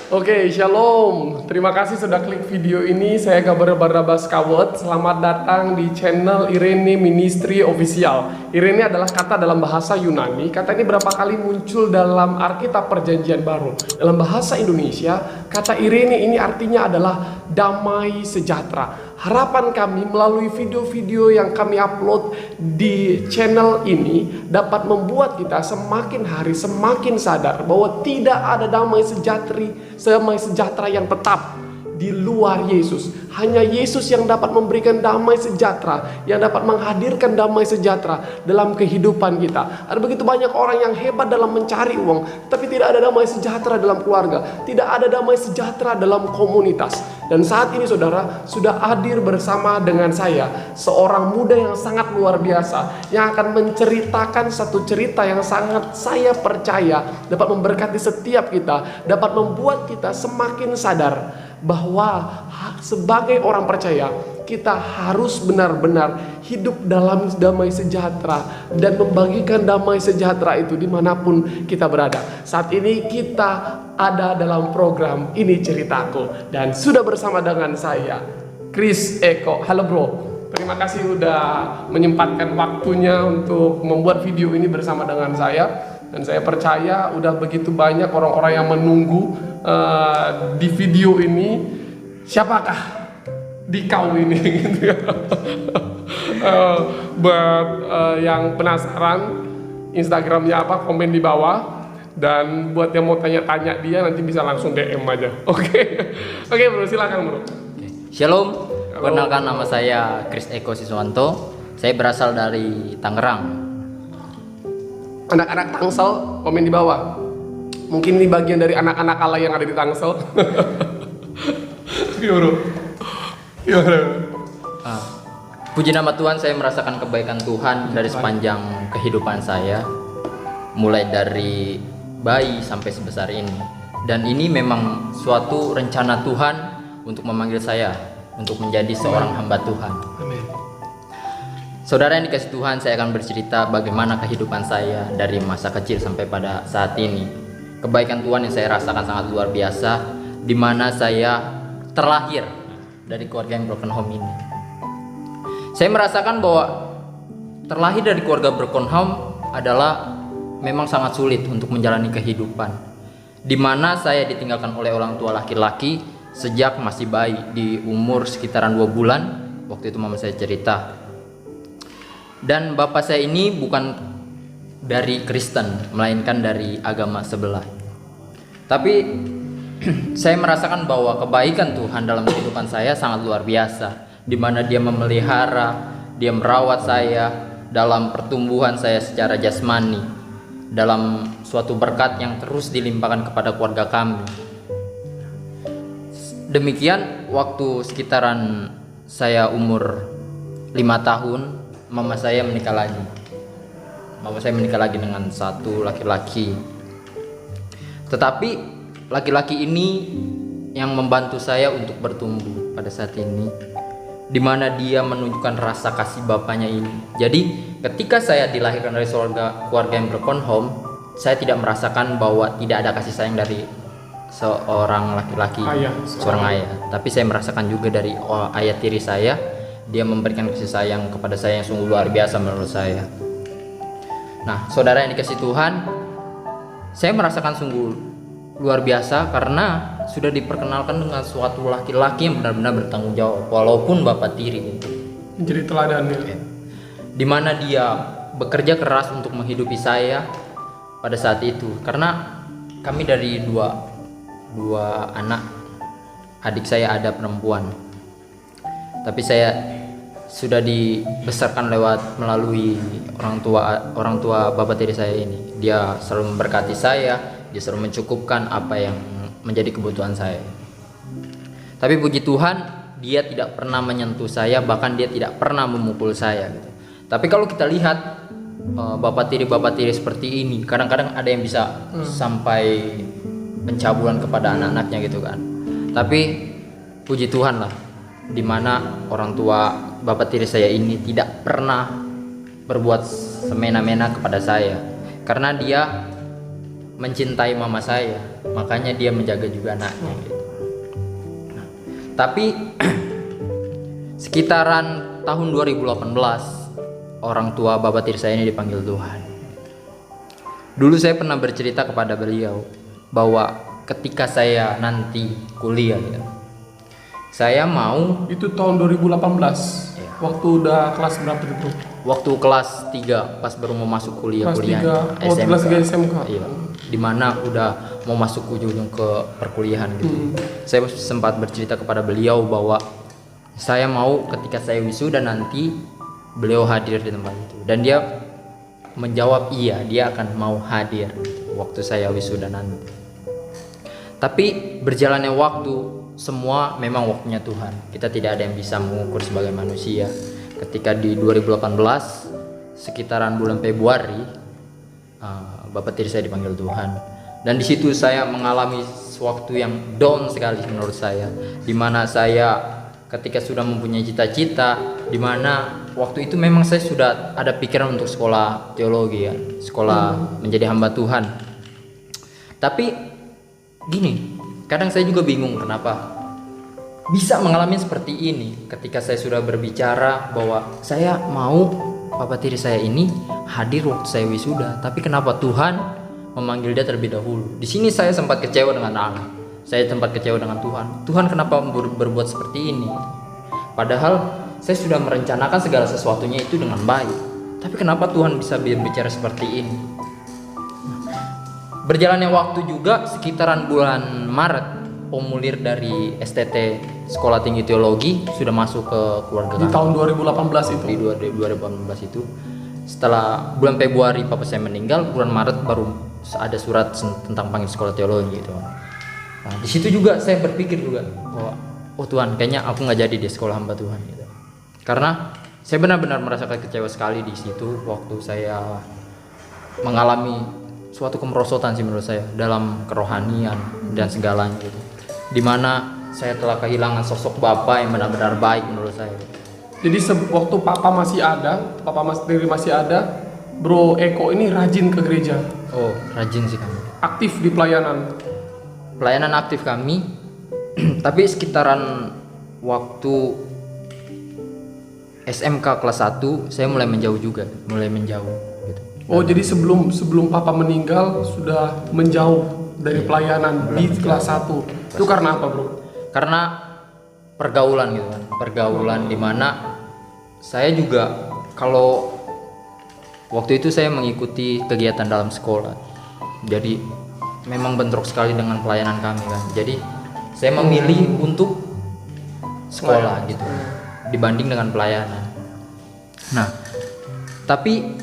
Oke, shalom. Terima kasih sudah klik video ini. Saya Gabar Barnabas Kawet. Selamat datang di channel Irene Ministry Official. Irene adalah kata dalam bahasa Yunani. Kata ini berapa kali muncul dalam Alkitab Perjanjian Baru. Dalam bahasa Indonesia, kata Irene ini artinya adalah damai sejahtera. Harapan kami melalui video-video yang kami upload di channel ini dapat membuat kita semakin hari semakin sadar bahwa tidak ada damai sejahtera yang tetap di luar Yesus. Hanya Yesus yang dapat memberikan damai sejahtera, yang dapat menghadirkan damai sejahtera dalam kehidupan kita. Ada begitu banyak orang yang hebat dalam mencari uang, tapi tidak ada damai sejahtera dalam keluarga, tidak ada damai sejahtera dalam komunitas. Dan saat ini saudara sudah hadir bersama dengan saya seorang muda yang sangat luar biasa, yang akan menceritakan satu cerita yang sangat saya percaya dapat memberkati setiap kita, dapat membuat kita semakin sadar bahwa sebagai orang percaya kita harus benar-benar hidup dalam damai sejahtera dan membagikan damai sejahtera itu dimanapun kita berada. Saat ini kita ada dalam program Ini Ceritaku dan sudah bersama dengan saya Chris Eko. Halo bro, terima kasih udah menyempatkan waktunya untuk membuat video ini bersama dengan saya. Dan saya percaya udah begitu banyak orang-orang yang menunggu di video ini. Siapakah dikau ini gitu ya. Buat yang penasaran Instagramnya apa, komen di bawah. Dan buat yang mau tanya-tanya dia nanti bisa langsung DM aja. Oke bro, silakan bro. Shalom, perkenalkan nama saya Chris Eko Siswanto. Saya berasal dari Tangerang. Anak-anak Tangsel komen di bawah. Mungkin ini bagian dari anak-anak Allah yang ada di Tangsel. Puji nama Tuhan, saya merasakan kebaikan Tuhan dari sepanjang kehidupan saya, mulai dari bayi sampai sebesar ini. Dan ini memang suatu rencana Tuhan untuk memanggil saya untuk menjadi seorang hamba Tuhan. Amin. Saudara yang dikasih Tuhan, saya akan bercerita bagaimana kehidupan saya dari masa kecil sampai pada saat ini. Kebaikan Tuhan yang saya rasakan sangat luar biasa, di mana saya terlahir dari keluarga yang broken home ini. Saya merasakan bahwa terlahir dari keluarga broken home adalah memang sangat sulit untuk menjalani kehidupan, di mana saya ditinggalkan oleh orang tua laki-laki sejak masih bayi, di umur sekitaran 2 bulan. Waktu itu mama saya cerita. Dan bapak saya ini bukan dari Kristen, melainkan dari agama sebelah. Tapi saya merasakan bahwa kebaikan Tuhan dalam kehidupan saya sangat luar biasa, di mana Dia memelihara, Dia merawat saya dalam pertumbuhan saya secara jasmani, dalam suatu berkat yang terus dilimpahkan kepada keluarga kami. Demikian waktu sekitaran saya umur 5 tahun, mama saya menikah lagi. Mama saya menikah lagi dengan satu laki-laki. Tetapi laki-laki ini yang membantu saya untuk bertumbuh pada saat ini, di mana dia menunjukkan rasa kasih bapaknya ini. Jadi ketika saya dilahirkan dari keluarga yang broken home, saya tidak merasakan bahwa tidak ada kasih sayang dari seorang laki-laki, seorang ayah. Tapi saya merasakan juga dari ayah tiri saya. Dia memberikan kasih sayang kepada saya yang sungguh luar biasa menurut saya. Nah, saudara yang dikasih Tuhan, saya merasakan sungguh luar biasa karena sudah diperkenalkan dengan suatu laki-laki yang benar-benar bertanggung jawab, walaupun bapak tiri itu Jadi teladannya. di mana dia bekerja keras untuk menghidupi saya pada saat itu. Karena kami dari dua anak, adik saya ada perempuan, tapi saya sudah dibesarkan melalui orang tua bapak tiri saya ini. Dia selalu memberkati saya, dia selalu mencukupkan apa yang menjadi kebutuhan saya. Tapi puji Tuhan, dia tidak pernah menyentuh saya, bahkan dia tidak pernah memukul saya gitu. Tapi kalau kita lihat bapak tiri seperti ini, kadang-kadang ada yang bisa sampai pencabulan kepada anak-anaknya gitu kan. Tapi puji Tuhan lah, dimana orang tua bapak tiri saya ini tidak pernah berbuat semena-mena kepada saya, karena dia mencintai mama saya, makanya dia menjaga juga anaknya gitu. Nah, tapi sekitaran tahun 2018 orang tua bapak tiri saya ini dipanggil Tuhan. Dulu saya pernah bercerita kepada beliau bahwa ketika saya nanti kuliah ya, saya mau Itu tahun 2018. Iya. Waktu udah kelas berapa itu? waktu kelas 3 pas baru mau masuk kuliah Kelas kuliah 3. Oh, kelas 3 SMK. Iya. Dimana udah mau masuk ujung ke perkuliahan gitu. Saya sempat bercerita kepada beliau bahwa saya mau ketika saya wisuda nanti beliau hadir di tempat itu, dan dia menjawab iya, dia akan mau hadir waktu saya wisuda nanti. Tapi berjalannya waktu, semua memang waktunya Tuhan. Kita tidak ada yang bisa mengukur sebagai manusia. Ketika di 2018 sekitaran bulan Februari, bapak tiri saya dipanggil Tuhan, dan di situ saya mengalami sesuatu yang down sekali menurut saya, dimana saya ketika sudah mempunyai cita-cita, dimana waktu itu memang saya sudah ada pikiran untuk sekolah teologi ya, sekolah menjadi hamba Tuhan. Tapi gini, kadang saya juga bingung kenapa bisa mengalami seperti ini ketika saya sudah berbicara bahwa saya mau bapak tiri saya ini hadir waktu saya wisuda, tapi kenapa Tuhan memanggil dia terlebih dahulu? Di sini saya sempat kecewa dengan Allah. Saya sempat kecewa dengan Tuhan. Tuhan kenapa berbuat seperti ini? Padahal saya sudah merencanakan segala sesuatunya itu dengan baik. Tapi kenapa Tuhan bisa berbicara seperti ini? Berjalannya waktu juga sekitaran bulan Maret, pemulir dari STT Sekolah Tinggi Teologi sudah masuk ke keluarga Di kami. tahun 2018 itu. Di 2018 itu. Setelah bulan Februari papa saya meninggal, bulan Maret baru ada surat tentang panggil sekolah teologi gitu. Nah, di situ juga saya berpikir juga bahwa oh Tuhan, kayaknya aku nggak jadi di sekolah hamba Tuhan gitu. Karena saya benar-benar merasakan kecewa sekali di situ waktu saya mengalami suatu kemerosotan sih menurut saya dalam kerohanian dan segalanya gitu. Dimana saya telah kehilangan sosok bapak yang benar-benar baik menurut saya. Jadi waktu papa masih ada, papa sendiri masih ada, Bro Eko ini rajin ke gereja, Oh, rajin sih kami. aktif di pelayanan. Pelayanan aktif kami, tapi sekitaran waktu SMK kelas 1 saya mulai menjauh juga, mulai menjauh gitu. Oh, jadi sebelum papa meninggal sudah menjauh dari pelayanan di kelas 1. Itu karena apa, Bro? Karena pergaulan gitu kan, pergaulan dimana saya juga kalau waktu itu saya mengikuti kegiatan dalam sekolah, jadi memang bentrok sekali dengan pelayanan kami kan. Jadi saya memilih untuk sekolah gitu dibanding dengan pelayanan. Nah, tapi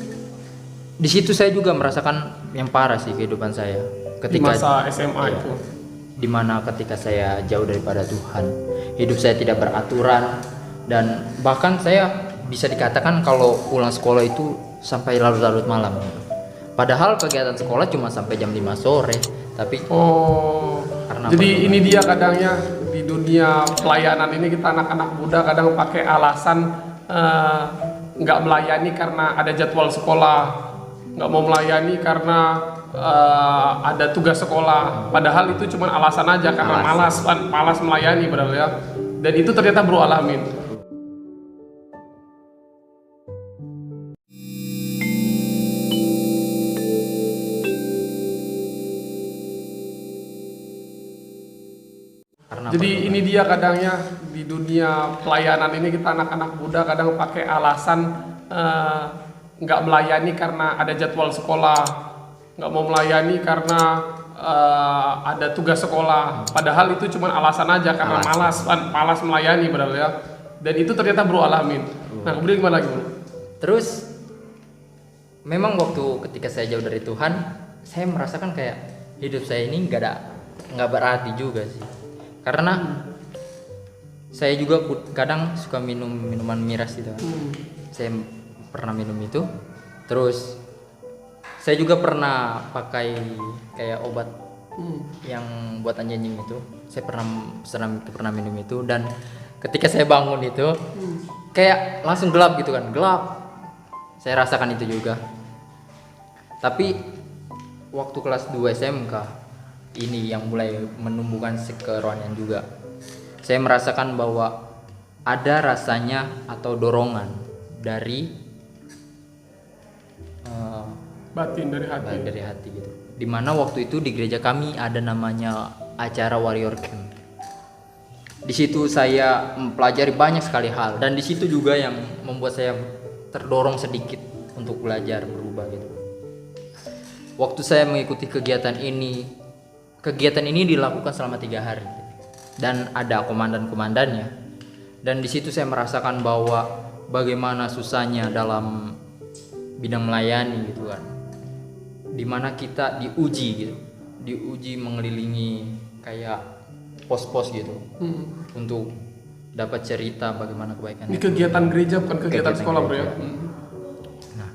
di situ saya juga merasakan yang parah sih kehidupan saya Di ketika masa SMA iya, itu. dimana ketika saya jauh daripada Tuhan, hidup saya tidak beraturan, dan bahkan saya bisa dikatakan kalau pulang sekolah itu sampai larut-larut malam. Padahal kegiatan sekolah cuma sampai jam 5 sore, tapi Oh, Karena jadi apa? ini dia kadangnya di dunia pelayanan ini kita anak-anak muda kadang pakai alasan nggak melayani karena ada jadwal sekolah, nggak mau melayani karena ada tugas sekolah. Padahal itu cuma alasan aja karena malas melayani padahal ya. Dan itu ternyata Bro alamin. karena Jadi ini dia kadangnya di dunia pelayanan ini kita anak-anak muda kadang pakai alasan nggak melayani karena ada jadwal sekolah, nggak mau melayani karena ada tugas sekolah. Padahal itu cuma alasan aja karena malas melayani padahal ya. Dan itu ternyata Bro alamin. Nah, kemudian gimana lagi, Bro? Terus memang waktu ketika saya jauh dari Tuhan, saya merasakan kayak hidup saya ini nggak berarti juga sih. Karena saya juga kadang suka minum minuman miras gitu. Saya pernah minum itu. Terus saya juga pernah pakai kayak obat yang buat anjing itu. Saya pernah minum itu, dan ketika saya bangun itu kayak langsung gelap gitu kan, gelap. Saya rasakan itu juga. Tapi waktu kelas 2 SMK ini yang mulai menumbuhkan kerohanian juga. Saya merasakan bahwa ada rasanya atau dorongan dari Batin dari hati. dari hati gitu. Dimana waktu itu di gereja kami ada namanya acara Warrior Camp. Di situ saya mempelajari banyak sekali hal, dan di situ juga yang membuat saya terdorong sedikit untuk belajar berubah gitu. Waktu saya mengikuti kegiatan ini dilakukan selama 3 hari dan ada komandan-komandannya, dan di situ saya merasakan bahwa bagaimana susahnya dalam bidang melayani gitu kan, dimana kita diuji mengelilingi kayak pos-pos gitu untuk dapat cerita bagaimana kebaikan. Ini kegiatan gereja bukan kegiatan sekolah bro ya. gereja. Nah,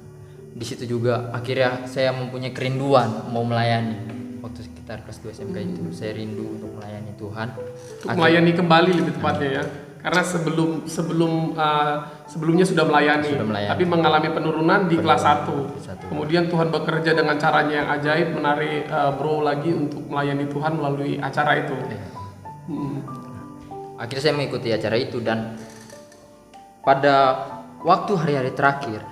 di situ juga akhirnya saya mempunyai kerinduan mau melayani. Waktu sekitar kelas 2 SMK itu saya rindu untuk melayani Tuhan. Untuk melayani kembali lebih tepatnya ya. Karena sebelumnya sudah melayani, tapi mengalami penurunan di kelas 1. Kemudian Tuhan bekerja dengan caranya yang ajaib, menarik bro lagi untuk melayani Tuhan melalui acara itu. Akhirnya saya mengikuti acara itu, dan pada waktu hari-hari terakhir,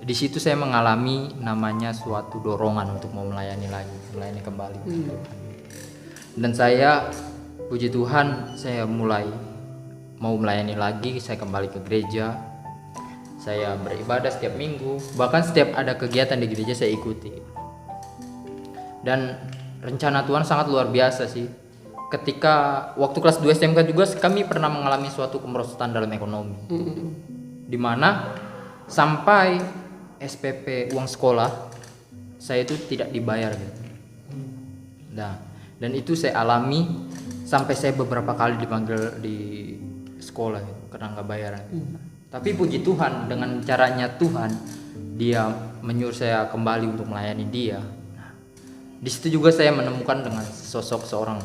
di situ saya mengalami namanya suatu dorongan untuk mau melayani kembali. Dan saya, puji Tuhan, saya mulai mau melayani lagi. Saya kembali ke gereja, saya beribadah setiap minggu, bahkan setiap ada kegiatan di gereja saya ikuti. Dan rencana Tuhan sangat luar biasa sih. Ketika waktu kelas 2 SMK juga kami pernah mengalami suatu kemerosotan dalam ekonomi, dimana sampai SPP uang sekolah saya itu tidak dibayar gitu. Nah, dan itu saya alami sampai saya beberapa kali dipanggil di sekolah gitu, karena nggak bayaran. Tapi puji Tuhan, dengan caranya Tuhan, Dia menyuruh saya kembali untuk melayani Dia. Nah, di situ juga saya menemukan dengan sosok seorang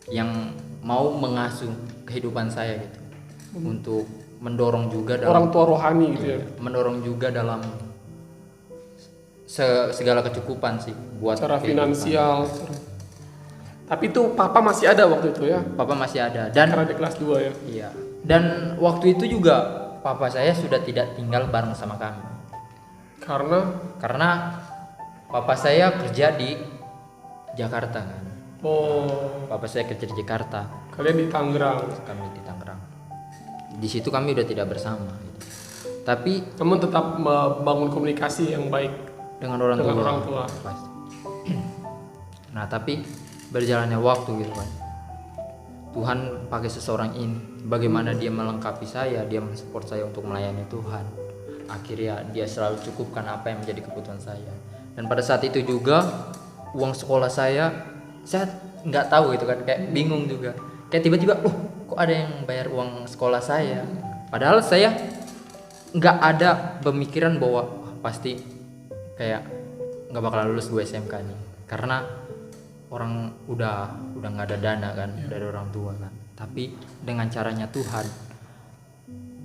yang mau mengasuh kehidupan saya gitu, untuk mendorong juga dalam Orang tua rohani gitu ya. mendorong juga dalam segala kecukupan sih buat Secara kehidupan. finansial. Tapi itu papa masih ada waktu itu ya. Papa masih ada, dan Karena di kelas 2 ya. iya, dan waktu itu juga papa saya sudah tidak tinggal bareng sama kami karena papa saya kerja di Jakarta kan. Papa saya kerja di Jakarta, Kalian di Tangerang. kami di Tangerang. Di situ kami udah tidak bersama gitu. Tapi Namun tetap membangun komunikasi yang baik dengan orang dengan tua, orang tua. pasti. Nah, tapi berjalannya waktu gitu kan, Tuhan pakai seseorang ini, bagaimana Dia melengkapi saya, Dia mensupport saya untuk melayani Tuhan. Akhirnya Dia selalu cukupkan apa yang menjadi kebutuhan saya. Dan pada saat itu juga uang sekolah saya nggak tahu gitu kan, kayak bingung juga, kayak tiba-tiba kok ada yang bayar uang sekolah saya, padahal saya nggak ada pemikiran bahwa pasti kayak nggak bakal lulus 2 SMK nih, karena orang udah nggak ada dana kan dari orang tua kan. Tapi dengan caranya Tuhan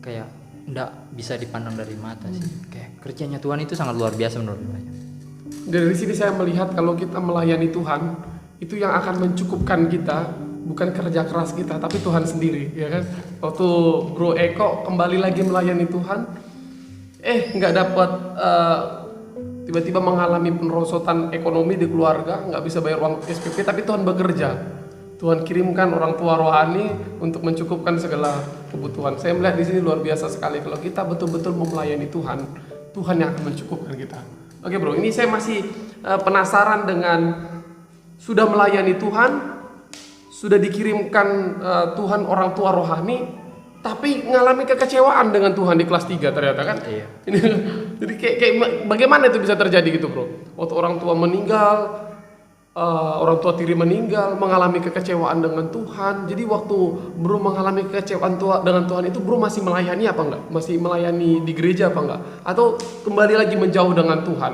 kayak nggak bisa dipandang dari mata sih, kayak kerjanya Tuhan itu sangat luar biasa menurut saya. Dari sini saya melihat kalau kita melayani Tuhan, itu yang akan mencukupkan kita bukan kerja keras kita, tapi Tuhan sendiri, ya kan? Waktu Bro Eko kembali lagi melayani Tuhan, nggak dapat, tiba-tiba mengalami penerosotan ekonomi di keluarga, nggak bisa bayar uang SPP, tapi Tuhan bekerja. Tuhan kirimkan orang tua rohani untuk mencukupkan segala kebutuhan. Saya melihat di sini luar biasa sekali kalau kita betul-betul mau melayani Tuhan, Tuhan yang akan mencukupkan kita. Oke bro, ini saya masih penasaran dengan sudah melayani Tuhan, sudah dikirimkan Tuhan orang tua rohani, tapi ngalami kekecewaan dengan Tuhan di kelas 3 ternyata kan? Iya. Jadi kayak bagaimana itu bisa terjadi gitu bro? Waktu orang tua meninggal, orang tua tiri meninggal, mengalami kekecewaan dengan Tuhan. Jadi waktu bro mengalami kekecewaan dengan Tuhan itu, bro masih melayani apa enggak? Masih melayani di gereja apa enggak? Atau kembali lagi menjauh dengan Tuhan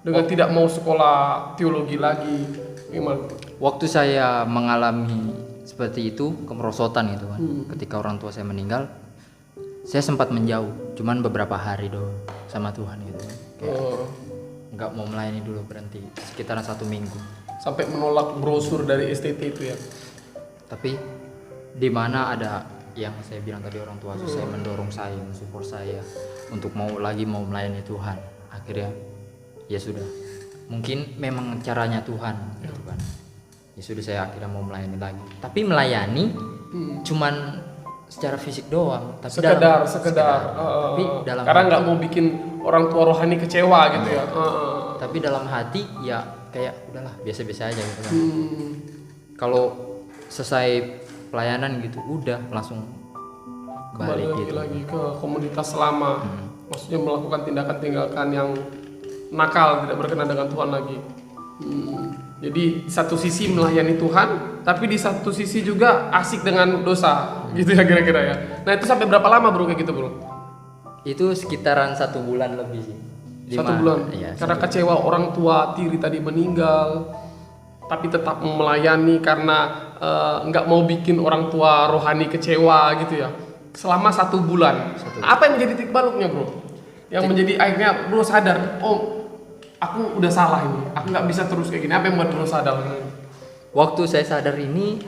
dengan tidak mau sekolah teologi lagi? Gimana? Waktu saya mengalami seperti itu, kemerosotan gitu kan, ketika orang tua saya meninggal, saya sempat menjauh, cuman beberapa hari doang sama Tuhan gitu kan. nggak mau melayani dulu, berhenti sekitaran 1 minggu. Sampai menolak brosur dari STT itu ya. Tapi di mana ada yang saya bilang tadi, orang tua saya mendorong saya, mensupport saya untuk mau melayani Tuhan. Akhirnya ya sudah, mungkin memang caranya Tuhan gitu kan. Ya sudah, saya akhirnya mau melayani lagi. Tapi melayani cuman secara fisik doang, tapi sekedar tapi dalam karena hati, nggak mau bikin orang tua rohani kecewa gitu ya. tapi dalam hati ya kayak udahlah, biasa-biasa aja gitu kan. Kalau selesai pelayanan gitu udah langsung Kembali balik gitu. lagi ke komunitas lama. Maksudnya melakukan tindakan-tindakan yang nakal, tidak berkenan dengan Tuhan lagi. Jadi satu sisi melayani Tuhan, tapi di satu sisi juga asik dengan dosa, gitu ya kira-kira ya. Nah itu sampai berapa lama bro kayak gitu bro? Itu sekitaran 1 bulan lebih sih. 1 bulan. Iya, Karena kecewa orang tua tiri tadi meninggal, tapi tetap melayani karena nggak mau bikin orang tua rohani kecewa gitu ya. Selama 1 bulan. Apa yang menjadi titik baliknya bro? Yang menjadi akhirnya bro sadar, oh aku udah salah ini, aku nggak bisa terus kayak gini. Apa yang membuat bro sadar? Waktu saya sadar ini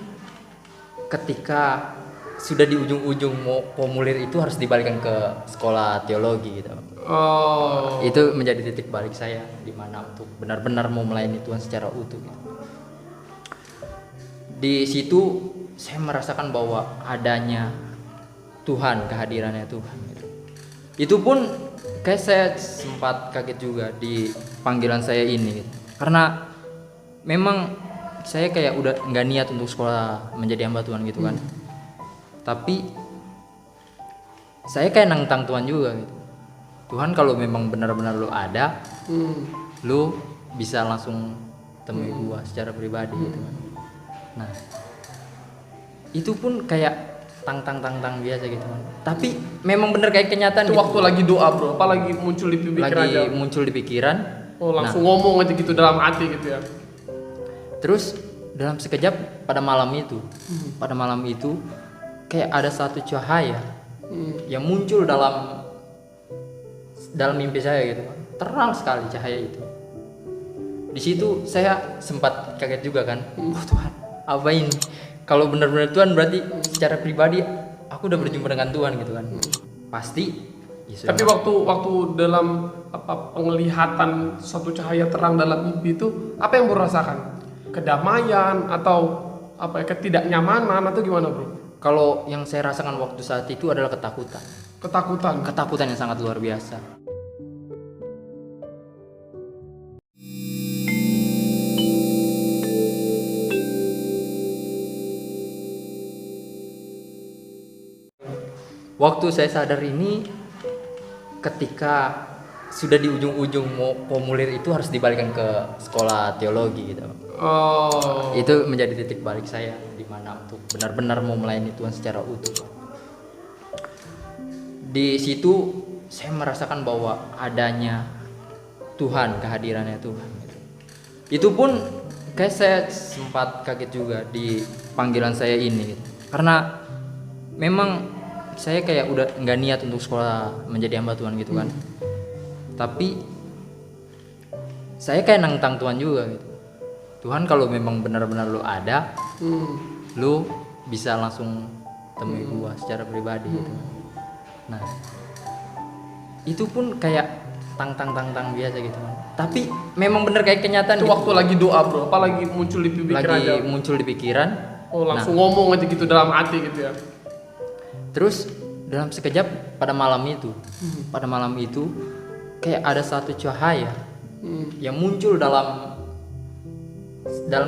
ketika sudah di ujung-ujung mau formulir itu harus dibalikan ke sekolah teologi gitu. Oh. Itu menjadi titik balik saya di mana untuk benar-benar mau melayani Tuhan secara utuh gitu. Di situ saya merasakan bahwa adanya Tuhan, kehadirannya Tuhan gitu. Itu pun kayak saya sempat kaget juga di panggilan saya ini gitu. Karena memang saya kayak udah nggak niat untuk sekolah menjadi hamba Tuhan gitu kan. Tapi saya kayak nantang Tuhan juga gitu. Tuhan, kalau memang benar-benar lu ada, lu bisa langsung temui gua secara pribadi gitu kan. Nah, itu pun kayak tang biasa gitu kan. Tapi memang bener kayak kenyataan Itu gitu. waktu lagi doa bro, apa lagi muncul di pikiran aja? Muncul di pikiran. Oh langsung ngomong aja gitu dalam hati gitu ya. Terus dalam sekejap pada malam itu kayak ada satu cahaya yang muncul dalam mimpi saya gitu kan. Terang sekali cahaya itu. Di situ saya sempat kaget juga kan. Oh Tuhan, apa ini? Kalau benar-benar Tuhan berarti secara pribadi aku udah berjumpa dengan Tuhan gitu kan. Pasti. Ya Tapi waktu dalam penglihatan satu cahaya terang dalam mimpi itu, apa yang bro rasakan? Kedamaian atau ketidaknyamanan atau gimana bro? Kalau yang saya rasakan waktu saat itu adalah ketakutan. Ketakutan yang sangat luar biasa. Waktu saya sadar ini ketika sudah di ujung-ujung mau formulir itu harus dibalikan ke sekolah teologi gitu. Oh. Itu menjadi titik balik saya di mana untuk benar-benar mau melayani Tuhan secara utuh. Di situ saya merasakan bahwa adanya Tuhan, kehadirannya Tuhan gitu. Itu pun kayak saya sempat kaget juga di panggilan saya ini gitu. Karena memang saya kayak udah nggak niat untuk sekolah menjadi hamba Tuhan gitu kan. Tapi saya kayak nantang Tuhan juga gitu. Tuhan, kalau memang benar-benar lu ada, lu bisa langsung temui gua secara pribadi gitu. Nah, itu pun kayak tang biasa gitu kan. Tapi memang bener kayak kenyataan. Itu gitu. waktu lagi doa bro, apa lagi muncul di pikiran aja? Muncul di pikiran. Oh langsung ngomong aja gitu dalam hati gitu ya. Terus dalam sekejap pada malam itu kayak ada satu cahaya yang muncul dalam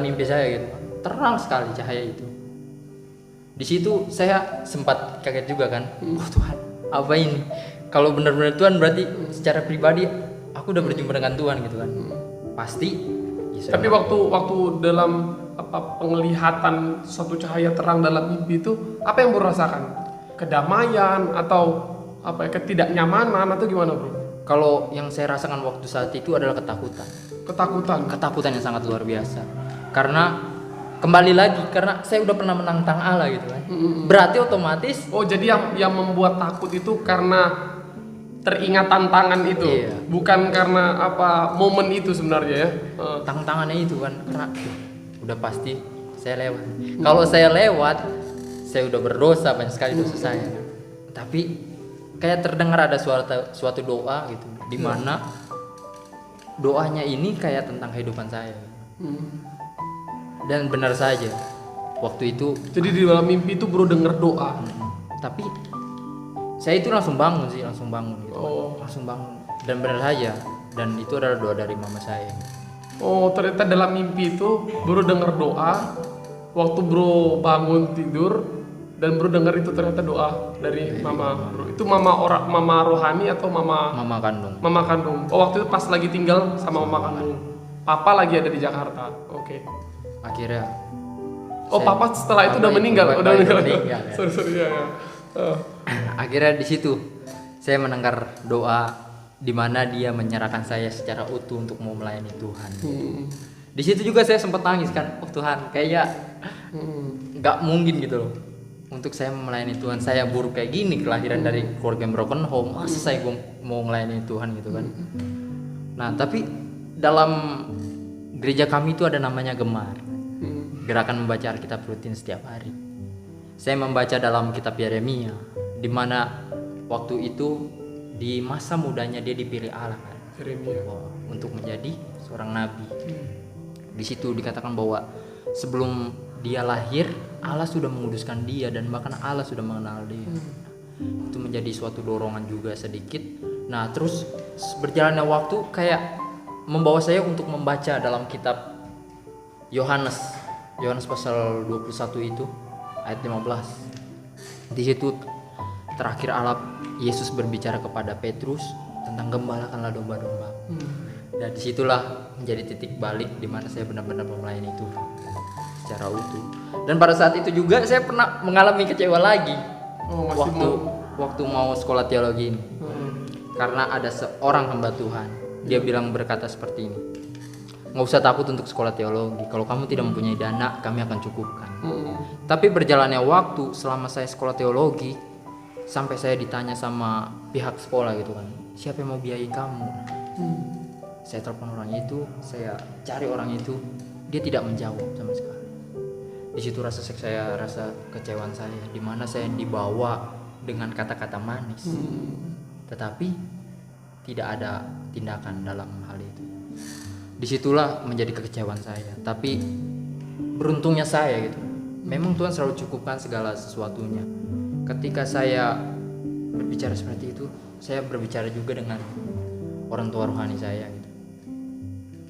mimpi saya gitu. Terang sekali cahaya itu. Di situ saya sempat kaget juga kan. Oh Tuhan, apa ini? Kalau benar-benar Tuhan berarti secara pribadi aku udah berjumpa dengan Tuhan gitu kan. Pasti. Ya, tapi waktu dalam penglihatan satu cahaya terang dalam mimpi itu, apa yang bro rasakan? Kedamaian atau ketidaknyamanan atau gimana bro? Kalau yang saya rasakan waktu saat itu adalah ketakutan. Ketakutan yang sangat luar biasa. Karena kembali lagi, karena saya udah pernah menantang Allah gitu kan. Berarti otomatis. Oh jadi yang membuat takut itu karena teringat tantangan itu, Iya. bukan karena apa momen itu sebenarnya ya. Tantangannya itu kan karena udah pasti saya lewat. Kalau saya lewat, saya udah berdosa banyak sekali dosa saya. Tapi kayak terdengar ada suatu doa gitu, di mana doanya ini kayak tentang kehidupan saya. Dan benar saja, waktu itu. Jadi di dalam mimpi itu bro denger doa. Tapi saya itu langsung bangun sih, langsung bangun gitu. Oh. Langsung bangun. Dan benar saja, dan itu adalah doa dari mama saya. Oh, ternyata dalam mimpi itu bro denger doa. Waktu bro bangun tidur dan bro denger itu ternyata doa dari mama bro. Itu mama rohani atau mama Mama kandung. mama kandung? Oh, waktu itu pas lagi tinggal sama mama kandung. Papa lagi ada di Jakarta. Oke. Akhirnya. Oh, saya- papa setelah itu Papa udah meninggal. Udah meninggal. meninggal, ya. Sorry ya. Akhirnya di situ saya mendengar doa di mana dia menyerahkan saya secara utuh untuk mau melayani Tuhan. Di situ juga saya sempat nangis kan, oh Tuhan, kayak nggak mungkin gitu loh. Untuk saya melayani Tuhan, saya buruk kayak gini, kelahiran dari keluarga yang broken home, masa saya mau melayani Tuhan gitu kan. Nah, tapi dalam gereja kami itu ada namanya Gemar. Gerakan membaca Alkitab rutin setiap hari. Saya membaca dalam kitab Yeremia, di mana waktu itu di masa mudanya dia dipilih Allah kan, Yeremia. untuk menjadi seorang nabi. Di situ dikatakan bahwa sebelum dia lahir, Allah sudah menguduskan dia dan bahkan Allah sudah mengenal dia. Itu menjadi suatu dorongan juga sedikit. Nah, terus berjalannya waktu kayak membawa saya untuk membaca dalam kitab Yohanes pasal 21 itu ayat 15. Di situ terakhir Allah Yesus berbicara kepada Petrus tentang gembalakanlah domba-domba. Dan disitulah menjadi titik balik di mana saya benar-benar melayani Tuhan secara utuh. Dan pada saat itu juga saya pernah mengalami kecewa lagi. Oh, masih waktu mau sekolah teologi ini. Karena ada seorang hamba Tuhan, dia berkata seperti ini. Nggak usah takut untuk sekolah teologi. Kalau kamu tidak mempunyai dana, kami akan cukupkan. Tapi berjalannya waktu selama saya sekolah teologi, sampai saya ditanya sama pihak sekolah gitu kan, siapa yang mau biayai kamu? Saya telepon orang itu, saya cari orang itu, dia tidak menjawab sama sekali. Di situ saya rasa kecewaan saya, di mana saya dibawa dengan kata-kata manis, tetapi tidak ada tindakan dalam hal itu. Disitulah menjadi kekecewaan saya. Tapi beruntungnya saya gitu, memang Tuhan selalu cukupkan segala sesuatunya. Ketika saya berbicara seperti itu, saya berbicara juga dengan orang tua rohani saya gitu.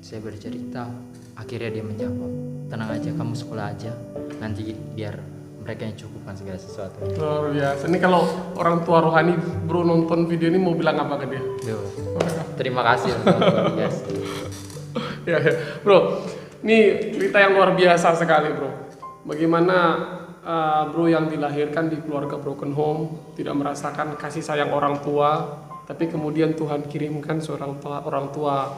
Saya bercerita, akhirnya dia menjawab, tenang aja, kamu sekolah aja, nanti biar mereka yang cukupkan segala sesuatu. Luar biasa. Ini kalau orang tua rohani bro nonton video ini mau bilang apa ke dia? Duh, terima kasih untuk yes. Ya. Bro, ini cerita yang luar biasa sekali bro. Bagaimana bro yang dilahirkan di keluarga broken home, tidak merasakan kasih sayang orang tua, tapi kemudian Tuhan kirimkan seorang orang tua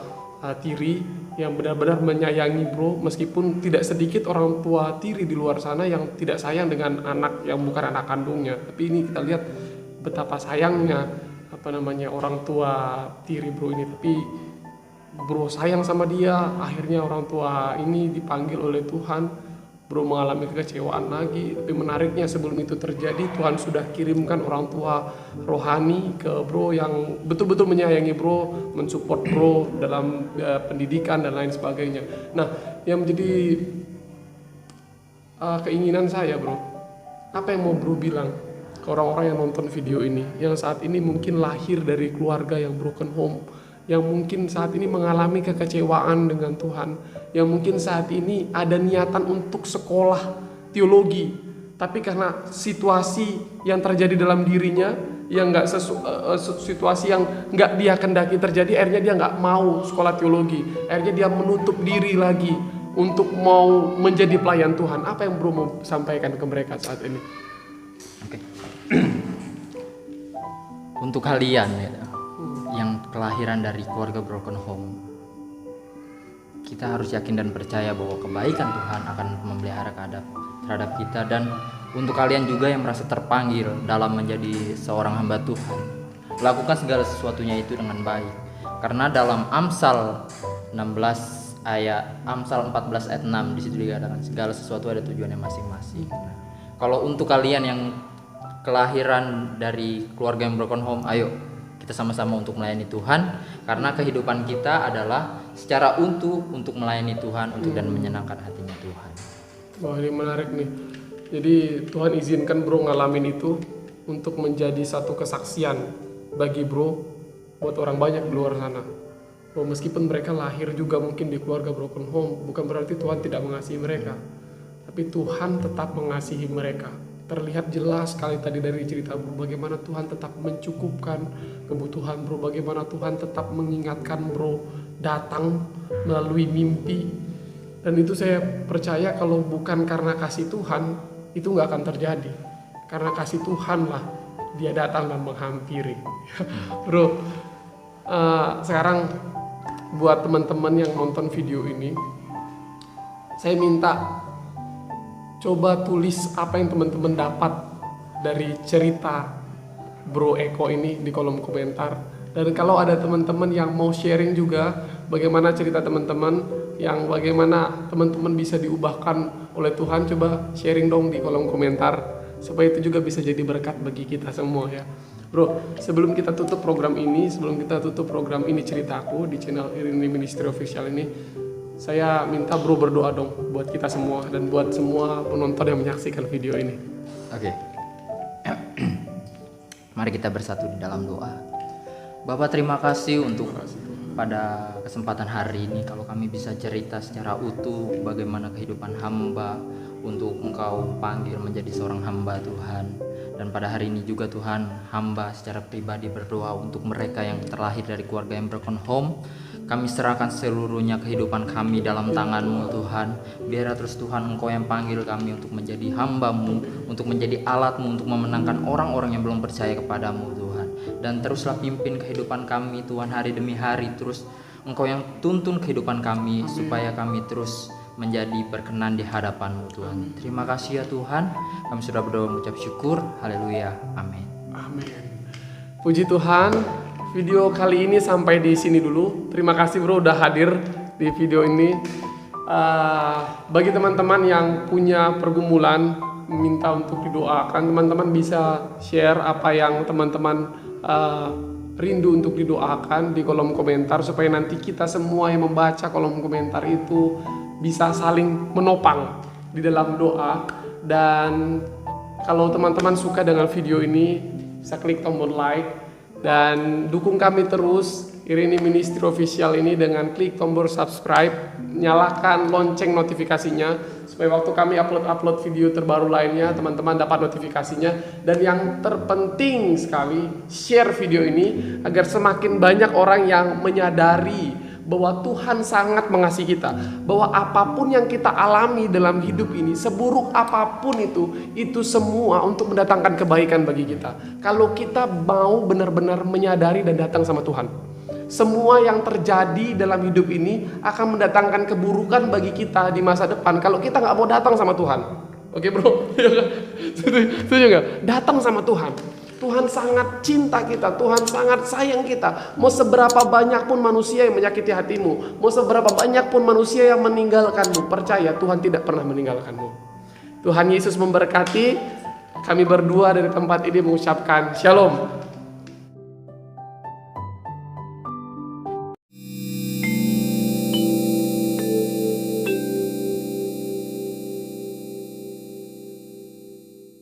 tiri yang benar-benar menyayangi bro, meskipun tidak sedikit orang tua tiri di luar sana yang tidak sayang dengan anak yang bukan anak kandungnya. Tapi ini kita lihat betapa sayangnya orang tua tiri bro ini. Tapi bro sayang sama dia, akhirnya orang tua ini dipanggil oleh Tuhan. Bro mengalami kekecewaan lagi. Tapi menariknya sebelum itu terjadi, Tuhan sudah kirimkan orang tua rohani ke bro yang betul-betul menyayangi bro, mensupport bro dalam pendidikan dan lain sebagainya. Nah, yang menjadi keinginan saya bro, apa yang mau bro bilang ke orang-orang yang nonton video ini, yang saat ini mungkin lahir dari keluarga yang broken home, yang mungkin saat ini mengalami kekecewaan dengan Tuhan, yang mungkin saat ini ada niatan untuk sekolah teologi, tapi karena situasi yang terjadi dalam dirinya yang nggak situasi yang nggak dia kendaki terjadi, akhirnya dia nggak mau sekolah teologi, akhirnya dia menutup diri lagi untuk mau menjadi pelayan Tuhan. Apa yang bro mau sampaikan ke mereka saat ini? Oke. Untuk kalian ya, yang kelahiran dari keluarga broken home, kita harus yakin dan percaya bahwa kebaikan Tuhan akan memelihara terhadap kita. Dan untuk kalian juga yang merasa terpanggil dalam menjadi seorang hamba Tuhan, lakukan segala sesuatunya itu dengan baik. Karena dalam Amsal 14 ayat 6 di situ dikatakan segala sesuatu ada tujuannya masing-masing. Nah, kalau untuk kalian yang kelahiran dari keluarga yang broken home, ayo kita sama-sama untuk melayani Tuhan, karena kehidupan kita adalah secara untuk melayani Tuhan, untuk dan menyenangkan hatinya Tuhan. Wah, ini menarik nih. Jadi Tuhan izinkan bro ngalamin itu untuk menjadi satu kesaksian bagi bro buat orang banyak di luar sana. Bro, meskipun mereka lahir juga mungkin di keluarga broken home, bukan berarti Tuhan tidak mengasihi mereka, tapi Tuhan tetap mengasihi mereka. Terlihat jelas sekali tadi dari cerita bro, bagaimana Tuhan tetap mencukupkan kebutuhan bro, bagaimana Tuhan tetap mengingatkan bro datang melalui mimpi. Dan itu saya percaya kalau bukan karena kasih Tuhan, itu nggak akan terjadi. Karena kasih Tuhan lah dia datang dan menghampiri. Bro, sekarang buat teman-teman yang nonton video ini, saya minta coba tulis apa yang teman-teman dapat dari cerita Bro Eko ini di kolom komentar. Dan kalau ada teman-teman yang mau sharing juga bagaimana cerita teman-teman, yang bagaimana teman-teman bisa diubahkan oleh Tuhan, coba sharing dong di kolom komentar supaya itu juga bisa jadi berkat bagi kita semua ya. Bro, sebelum kita tutup program ini, ceritaku di channel Irini Ministry Official ini, saya minta bro berdoa dong buat kita semua dan buat semua penonton yang menyaksikan video ini. Oke. Mari kita bersatu di dalam doa. Bapak, terima kasih untuk pada kesempatan hari ini kalau kami bisa cerita secara utuh bagaimana kehidupan hamba untuk Engkau panggil menjadi seorang hamba Tuhan. Dan pada hari ini juga Tuhan, hamba secara pribadi berdoa untuk mereka yang terlahir dari keluarga yang broken home. Kami serahkan seluruhnya kehidupan kami dalam tangan-Mu Tuhan. Biar terus Tuhan Engkau yang panggil kami untuk menjadi hamba-Mu, untuk menjadi alat-Mu untuk memenangkan orang-orang yang belum percaya kepadamu Tuhan. Dan teruslah pimpin kehidupan kami Tuhan hari demi hari. Terus Engkau yang tuntun kehidupan kami supaya kami terus menjadi berkenan di hadapan-Mu Tuhan. Terima kasih ya Tuhan. Kami sudah berdoa mengucap syukur. Haleluya. Amin. Amin. Puji Tuhan. Video kali ini sampai di sini dulu. Terima kasih bro udah hadir di video ini. Bagi teman-teman yang punya pergumulan, minta untuk didoakan, teman-teman bisa share apa yang teman-teman rindu untuk didoakan di kolom komentar, supaya nanti kita semua yang membaca kolom komentar itu bisa saling menopang di dalam doa. Dan kalau teman-teman suka dengan video ini, bisa klik tombol like dan dukung kami terus Irini Ministry Official ini dengan klik tombol subscribe, nyalakan lonceng notifikasinya supaya waktu kami upload video terbaru lainnya teman-teman dapat notifikasinya. Dan yang terpenting sekali, share video ini agar semakin banyak orang yang menyadari bahwa Tuhan sangat mengasihi kita, bahwa apapun yang kita alami dalam hidup ini, seburuk apapun itu semua untuk mendatangkan kebaikan bagi kita. Kalau kita mau benar-benar menyadari dan datang sama Tuhan, semua yang terjadi dalam hidup ini akan mendatangkan keburukan bagi kita di masa depan kalau kita nggak mau datang sama Tuhan. Oke bro, setuju nggak? Datang sama Tuhan. Tuhan sangat cinta kita, Tuhan sangat sayang kita. Mau seberapa banyak pun manusia yang menyakiti hatimu, mau seberapa banyak pun manusia yang meninggalkanmu, percaya Tuhan tidak pernah meninggalkanmu. Tuhan Yesus memberkati. Kami berdua dari tempat ini mengucapkan Shalom.